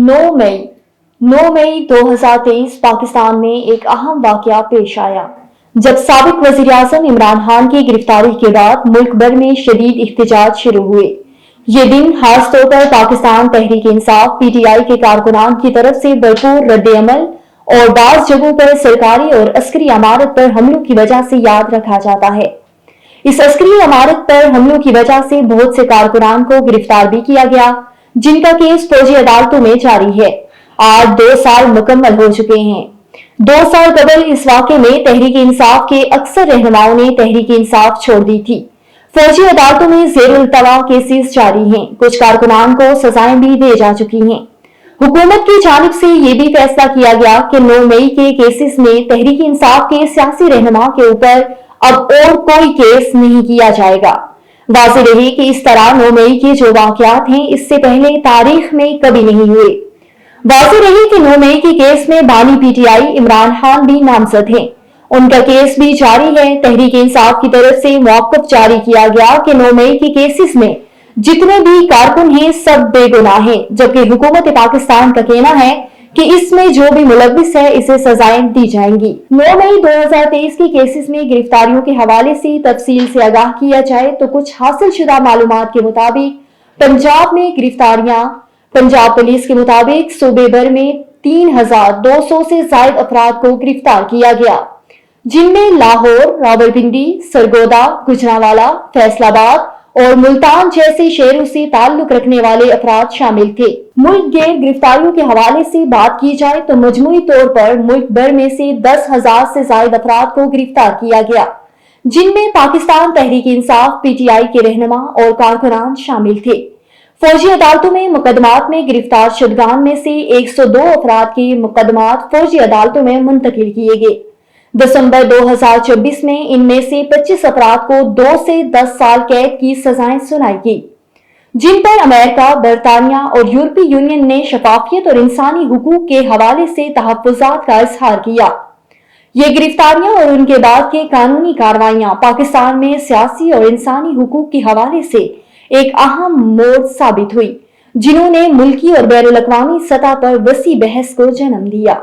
9 मई 2023 पाकिस्तान में एक अहम वाकया पेश आया जब साबिक वजीर आज़म इमरान खान की गिरफ्तारी के बाद मुल्क भर में शदीद एहतजाज शुरू हुए। ये दिन खास तौर पर पाकिस्तान तहरीक इंसाफ PTI के कारकुनान की तरफ से भरपूर रद्द-ए-अमल और बाज़ जगहों पर सरकारी और अस्करी इमारत पर हमलों की वजह से याद रखा जाता है। इस अस्करी इमारत पर हमलों की वजह से बहुत से कारकुनान को गिरफ्तार भी किया गया, जिनका केस फौजी अदालतों में जारी है। आज 2 साल मुकम्मल हो चुके हैं। 2 साल कबल इस वाक़े में तहरीक इंसाफ के अक्सर रहनुमाओं ने तहरीक इंसाफ छोड़ दी थी। फौजी अदालतों में ज़ेर-उल-तवा केसेस जारी हैं। कुछ कारकुनान को सजाएं भी दी जा चुकी हैं। हुकूमत की जानिब से ये भी फैसला किया गया कि 9 मई के केसेस में तहरीक इंसाफ के सियासी रहनुमा के ऊपर अब और कोई केस नहीं किया जाएगा। वाज़ेह रहे कि इस तरह 9 मई के जो वाक़यात हैं, इससे पहले तारीख में कभी नहीं हुए। वाज़ेह रहे कि 9 मई के केस में बानी PTI इमरान खान भी नामजद हैं। उनका केस भी जारी है। तहरीक इंसाफ की तरफ से मौक़िफ़ जारी किया गया कि 9 मई के केसेस में जितने भी कारकुन हैं सब बेगुनाह हैं, जबकि हुकूमत पाकिस्तान का कहना है कि इसमें जो भी मुलव्विस है इसे सजाएं दी जाएंगी। 9 मई 2023 के केसेस में गिरफ्तारियों के हवाले से तफसील से आगाह किया जाए तो कुछ हासिल शुदा मालूमात के मुताबिक पंजाब में गिरफ्तारियां। पंजाब पुलिस के मुताबिक सूबे भर में 3200 से जायद अफराद को गिरफ्तार किया गया, जिनमें लाहौर, रावलपिंडी, सरगोदा, गुजरांवाला, फैसलाबाद और मुल्तान जैसे शहरों से ताल्लुक रखने वाले अफराद शामिल थे। मुल्क गैर गिरफ्तारियों के हवाले से बात की जाए तो मजमूई तौर पर मुल्क भर में से 10,000 से जायद अफराद को गिरफ्तार किया गया, जिनमें पाकिस्तान तहरीक इंसाफ PTI के रहनुमा और कारकुनान शामिल थे। फौजी अदालतों में मुकदमात में गिरफ्तार शुदगान में से 102 अफराद के मुकदमात फौजी अदालतों में मुंतकिल किए गए। दिसंबर 2024 में इनमें से 25 अफराद को 2 से 10 साल कैद की सजाएं सुनाई गई, जिन पर अमेरिका, बरतानिया और यूरोपीय यूनियन ने शफाफियत और इंसानी हुकूक के हवाले से तहफ्फुज़ात का इजहार किया। ये गिरफ्तारियां और उनके बाद के कानूनी कार्रवाइयां पाकिस्तान में सियासी और इंसानी हुकूक के हवाले से एक अहम मोड़ साबित हुई, जिन्होंने मुल्की और बैनुल अक़वामी सतह पर वसी बहस को जन्म दिया।